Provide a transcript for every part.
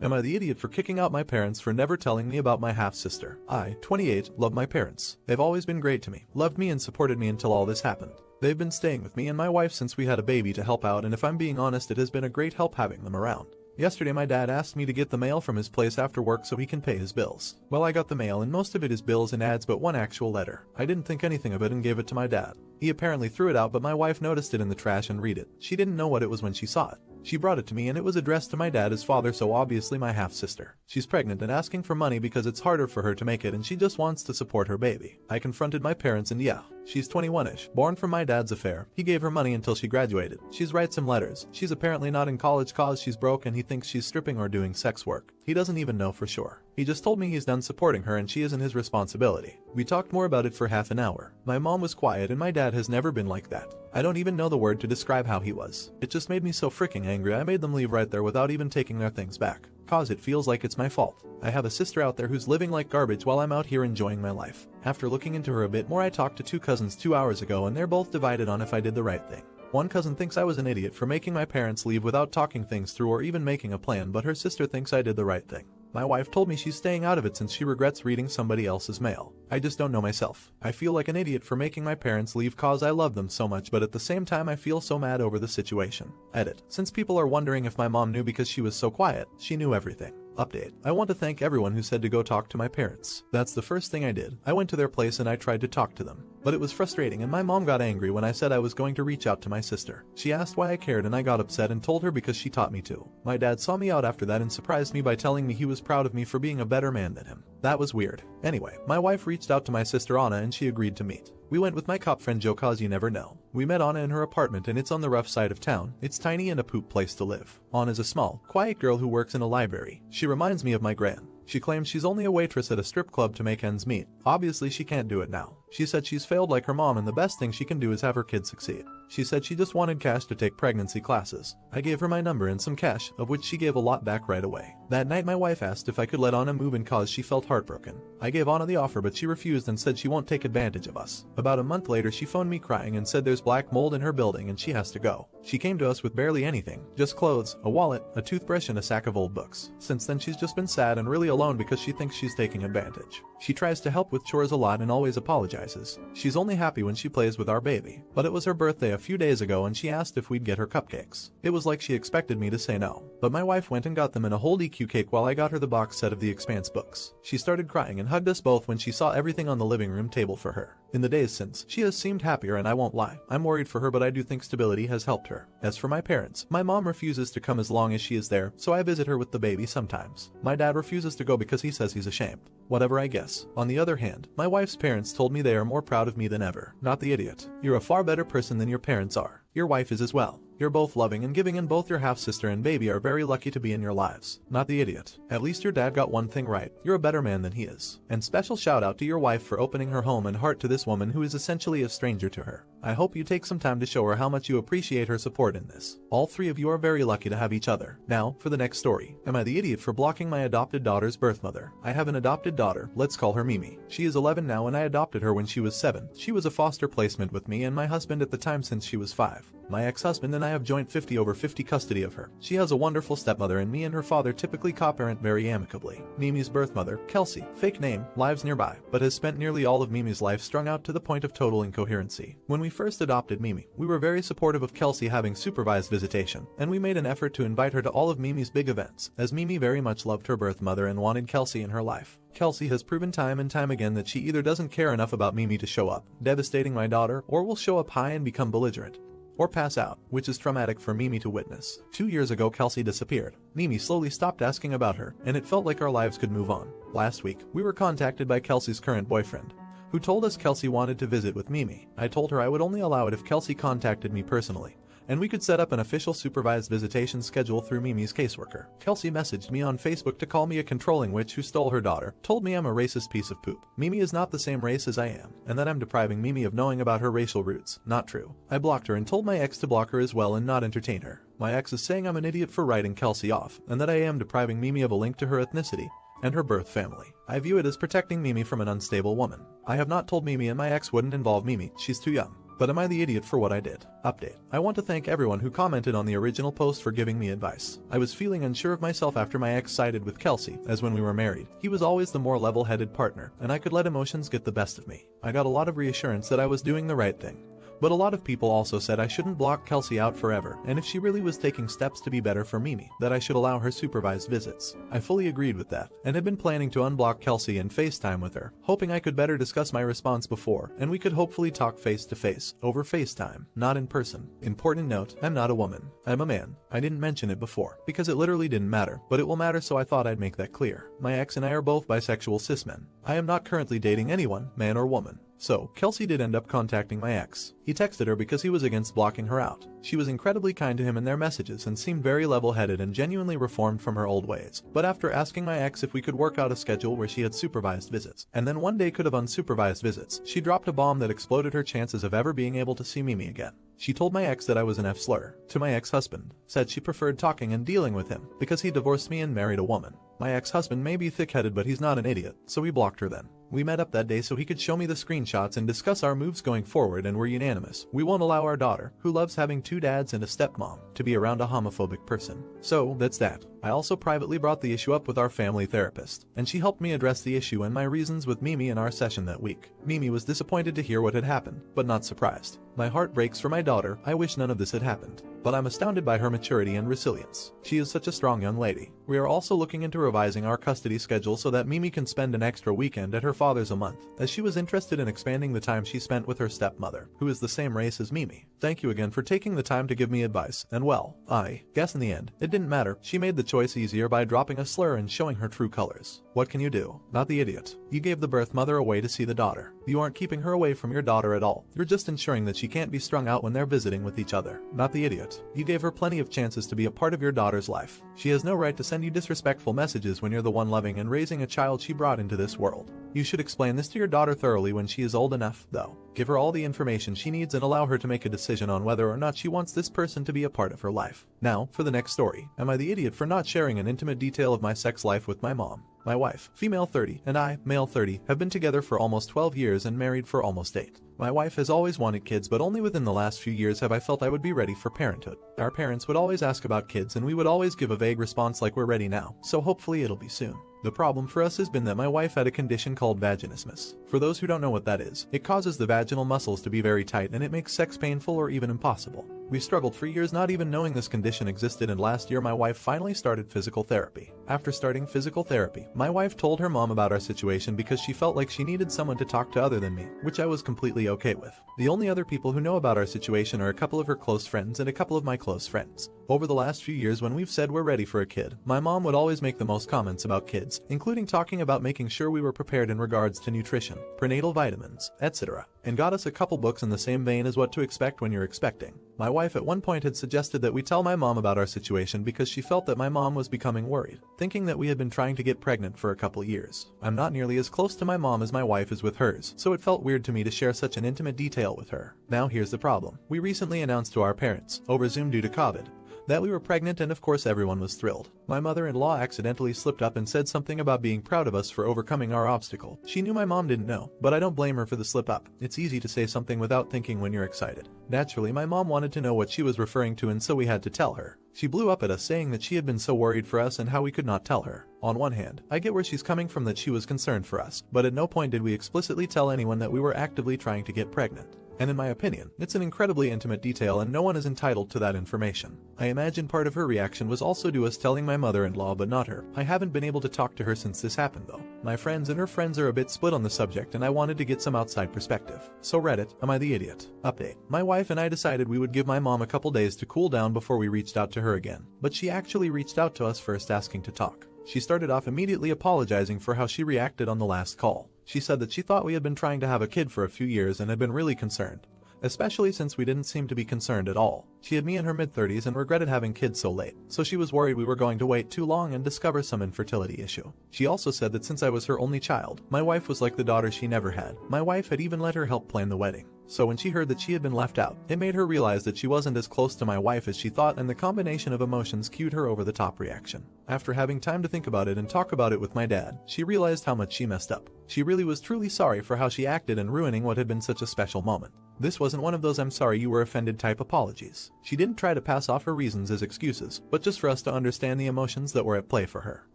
Am I the idiot for kicking out my parents for never telling me about my half-sister? I, 28, love my parents. They've always been great to me, loved me and supported me until all this happened. They've been staying with me and my wife since we had a baby to help out, and if I'm being honest, it has been a great help having them around. Yesterday my dad asked me to get the mail from his place after work so he can pay his bills. Well, I got the mail and most of it is bills and ads but one actual letter. I didn't think anything of it and gave it to my dad. He apparently threw it out, but my wife noticed it in the trash and read it. She didn't know what it was when she saw it. She brought it to me and it was addressed to my dad as father, so obviously my half-sister. She's pregnant and asking for money because it's harder for her to make it and she just wants to support her baby. I confronted my parents and yeah, she's 21-ish, born from my dad's affair. He gave her money until she graduated. She's writes him letters. She's apparently not in college cause she's broke and he thinks she's stripping or doing sex work. He doesn't even know for sure. He just told me he's done supporting her and she isn't his responsibility. We talked more about it for half an hour. My mom was quiet and my dad has never been like that. I don't even know the word to describe how he was. It just made me so freaking angry I made them leave right there without even taking their things back. Cause it feels like it's my fault. I have a sister out there who's living like garbage while I'm out here enjoying my life. After looking into her a bit more, I talked to two cousins 2 hours ago and they're both divided on if I did the right thing. One cousin thinks I was an idiot for making my parents leave without talking things through or even making a plan, but her sister thinks I did the right thing. My wife told me she's staying out of it since she regrets reading somebody else's mail. I just don't know myself. I feel like an idiot for making my parents leave cause I love them so much, but at the same time I feel so mad over the situation. Edit. Since people are wondering if my mom knew because she was so quiet, she knew everything. Update. I want to thank everyone who said to go talk to my parents. That's the first thing I did. I went to their place and I tried to talk to them. But it was frustrating and my mom got angry when I said I was going to reach out to my sister. She asked why I cared and I got upset and told her because she taught me to. My dad saw me out after that and surprised me by telling me he was proud of me for being a better man than him. That was weird. Anyway, my wife reached out to my sister Anna and she agreed to meet. We went with my cop friend Joe cause you never know. We met Anna in her apartment and it's on the rough side of town. It's tiny and a poop place to live. Anna's a small, quiet girl who works in a library. She reminds me of my gran. She claims she's only a waitress at a strip club to make ends meet. Obviously she can't do it now. She said she's failed like her mom and the best thing she can do is have her kids succeed. She said she just wanted cash to take pregnancy classes. I gave her my number and some cash, of which she gave a lot back right away. That night my wife asked if I could let Anna move in cause she felt heartbroken. I gave Anna the offer but she refused and said she won't take advantage of us. About a month later she phoned me crying and said there's black mold in her building and she has to go. She came to us with barely anything, just clothes, a wallet, a toothbrush and a sack of old books. Since then she's just been sad and really alone because she thinks she's taking advantage. She tries to help with chores a lot and always apologizes. She's only happy when she plays with our baby. But it was her birthday a few days ago and she asked if we'd get her cupcakes. It was like she expected me to say no. But my wife went and got them in a whole DQ cake while I got her the box set of The Expanse books. She started crying and hugged us both when she saw everything on the living room table for her. In the days since, she has seemed happier and I won't lie. I'm worried for her but I do think stability has helped her. As for my parents, my mom refuses to come as long as she is there, so I visit her with the baby sometimes. My dad refuses to go because he says he's ashamed. Whatever, I guess. On the other hand, my wife's parents told me they are more proud of me than ever. Not the idiot. You're a far better person than your parents are. Your wife is as well. You're both loving and giving and both your half-sister and baby are very lucky to be in your lives. Not the idiot. At least your dad got one thing right. You're a better man than he is. And special shout out to your wife for opening her home and heart to this woman who is essentially a stranger to her. I hope you take some time to show her how much you appreciate her support in this. All three of you are very lucky to have each other. Now, for the next story. Am I the idiot for blocking my adopted daughter's birth mother? I have an adopted daughter. Let's call her Mimi. She is 11 now and I adopted her when she was 7. She was a foster placement with me and my husband at the time since she was 5. My ex-husband and I have joint 50/50 custody of her. She has a wonderful stepmother and me and her father typically co-parent very amicably. Mimi's birth mother, Kelsey, fake name, lives nearby, but has spent nearly all of Mimi's life strung out to the point of total incoherency. When we first adopted Mimi, we were very supportive of Kelsey having supervised visitation, and we made an effort to invite her to all of Mimi's big events, as Mimi very much loved her birth mother and wanted Kelsey in her life. Kelsey has proven time and time again that she either doesn't care enough about Mimi to show up, devastating my daughter, or will show up high and become belligerent. Or pass out, which is traumatic for Mimi to witness. 2 years ago Kelsey disappeared. Mimi slowly stopped asking about her, and it felt like our lives could move on. Last week, we were contacted by Kelsey's current boyfriend, who told us Kelsey wanted to visit with Mimi. I told her I would only allow it if Kelsey contacted me personally, and we could set up an official supervised visitation schedule through Mimi's caseworker. Kelsey messaged me on Facebook to call me a controlling witch who stole her daughter, told me I'm a racist piece of poop. Mimi is not the same race as I am, and that I'm depriving Mimi of knowing about her racial roots. Not true. I blocked her and told my ex to block her as well and not entertain her. My ex is saying I'm an idiot for writing Kelsey off, and that I am depriving Mimi of a link to her ethnicity and her birth family. I view it as protecting Mimi from an unstable woman. I have not told Mimi and my ex wouldn't involve Mimi, she's too young. But am I the idiot for what I did? Update. I want to thank everyone who commented on the original post for giving me advice. I was feeling unsure of myself after my ex sided with Kelsey, as when we were married, he was always the more level-headed partner, and I could let emotions get the best of me. I got a lot of reassurance that I was doing the right thing. But a lot of people also said I shouldn't block Kelsey out forever, and if she really was taking steps to be better for Mimi, that I should allow her supervised visits. I fully agreed with that, and had been planning to unblock Kelsey and FaceTime with her, hoping I could better discuss my response before, and we could hopefully talk face to face, over FaceTime, not in person. Important note, I'm not a woman. I'm a man. I didn't mention it before, because it literally didn't matter, but it will matter, so I thought I'd make that clear. My ex and I are both bisexual cis men. I am not currently dating anyone, man or woman. So, Kelsey did end up contacting my ex. He texted her because he was against blocking her out. She was incredibly kind to him in their messages and seemed very level-headed and genuinely reformed from her old ways. But after asking my ex if we could work out a schedule where she had supervised visits, and then one day could have unsupervised visits, she dropped a bomb that exploded her chances of ever being able to see Mimi again. She told my ex that I was an F-slur. To my ex-husband, said she preferred talking and dealing with him because he divorced me and married a woman. My ex-husband may be thick-headed, but he's not an idiot, so we blocked her then. We met up that day so he could show me the screenshots and discuss our moves going forward, and were unanimous. We won't allow our daughter, who loves having 2 dads and a stepmom, to be around a homophobic person. So, that's that. I also privately brought the issue up with our family therapist, and she helped me address the issue and my reasons with Mimi in our session that week. Mimi was disappointed to hear what had happened, but not surprised. My heart breaks for my daughter. I wish none of this had happened, but I'm astounded by her maturity and resilience. She is such a strong young lady. We are also looking into revising our custody schedule so that Mimi can spend an extra weekend at her father's a month, as she was interested in expanding the time she spent with her stepmother, who is the same race as Mimi. Thank you again for taking the time to give me advice, and well, I guess in the end, it didn't matter. She made the choice easier by dropping a slur and showing her true colors. What can you do? Not the idiot. You gave the birth mother a way to see the daughter. You aren't keeping her away from your daughter at all. You're just ensuring that she can't be strung out when they're visiting with each other. Not the idiot. You gave her plenty of chances to be a part of your daughter's life. She has no right to send you disrespectful messages when you're the one loving and raising a child she brought into this world. You should explain this to your daughter thoroughly when she is old enough, though. Give her all the information she needs and allow her to make a decision on whether or not she wants this person to be a part of her life. Now, for the next story. Am I the idiot for not sharing an intimate detail of my sex life with my mom? My wife, female 30, and I, male 30, have been together for almost 12 years and married for almost 8. My wife has always wanted kids, but only within the last few years have I felt I would be ready for parenthood. Our parents would always ask about kids and we would always give a vague response like we're ready now, so hopefully it'll be soon. The problem for us has been that my wife had a condition called vaginismus. For those who don't know what that is, it causes the vaginal muscles to be very tight and it makes sex painful or even impossible. We struggled for years not even knowing this condition existed, and last year my wife finally started physical therapy. After starting physical therapy, my wife told her mom about our situation because she felt like she needed someone to talk to other than me, which I was completely okay with. The only other people who know about our situation are a couple of her close friends and a couple of my close friends. Over the last few years, when we've said we're ready for a kid, my mom would always make the most comments about kids, including talking about making sure we were prepared in regards to nutrition, prenatal vitamins, etc., and got us a couple books in the same vein as what to expect when you're expecting. My wife at one point had suggested that we tell my mom about our situation because she felt that my mom was becoming worried, thinking that we had been trying to get pregnant for a couple years. I'm not nearly as close to my mom as my wife is with hers, so it felt weird to me to share such an intimate detail with her. Now here's the problem. We recently announced to our parents, over Zoom due to COVID, that we were pregnant, and of course everyone was thrilled. My mother-in-law accidentally slipped up and said something about being proud of us for overcoming our obstacle. She knew my mom didn't know, but I don't blame her for the slip-up. It's easy to say something without thinking when you're excited. Naturally, my mom wanted to know what she was referring to, and so we had to tell her. She blew up at us saying that she had been so worried for us and how we could not tell her. On one hand, I get where she's coming from, that she was concerned for us, but at no point did we explicitly tell anyone that we were actively trying to get pregnant. And in my opinion, it's an incredibly intimate detail and no one is entitled to that information. I imagine part of her reaction was also due us telling my mother-in-law, but not her. I haven't been able to talk to her since this happened though. My friends and her friends are a bit split on the subject, and I wanted to get some outside perspective. So Reddit, am I the idiot? Update. My wife and I decided we would give my mom a couple days to cool down before we reached out to her again. But she actually reached out to us first asking to talk. She started off immediately apologizing for how she reacted on the last call. She said that she thought we had been trying to have a kid for a few years and had been really concerned, especially since we didn't seem to be concerned at all. She had me in her mid-30s and regretted having kids so late, so she was worried we were going to wait too long and discover some infertility issue. She also said that since I was her only child, my wife was like the daughter she never had. My wife had even let her help plan the wedding. So when she heard that she had been left out, it made her realize that she wasn't as close to my wife as she thought, and the combination of emotions cued her over the top reaction. After having time to think about it and talk about it with my dad, she realized how much she messed up. She really was truly sorry for how she acted and ruining what had been such a special moment. This wasn't one of those "I'm sorry you were offended" type apologies. She didn't try to pass off her reasons as excuses, but just for us to understand the emotions that were at play for her.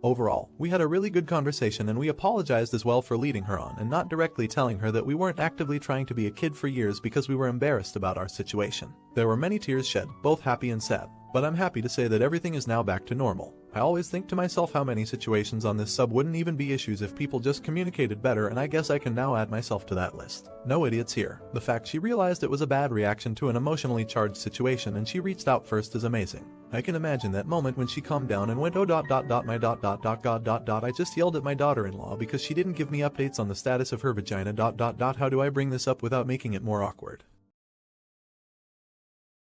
Overall, we had a really good conversation, and we apologized as well for leading her on and not directly telling her that we weren't actively trying to be a kid for years because we were embarrassed about our situation. There were many tears shed, both happy and sad, but I'm happy to say that everything is now back to normal. I always think to myself how many situations on this sub wouldn't even be issues if people just communicated better, and I guess I can now add myself to that list. No idiots here. The fact she realized it was a bad reaction to an emotionally charged situation and she reached out first is amazing. I can imagine that moment when she calmed down and went my god. I just yelled at my daughter-in-law because she didn't give me updates on the status of her vagina. How do I bring this up without making it more awkward?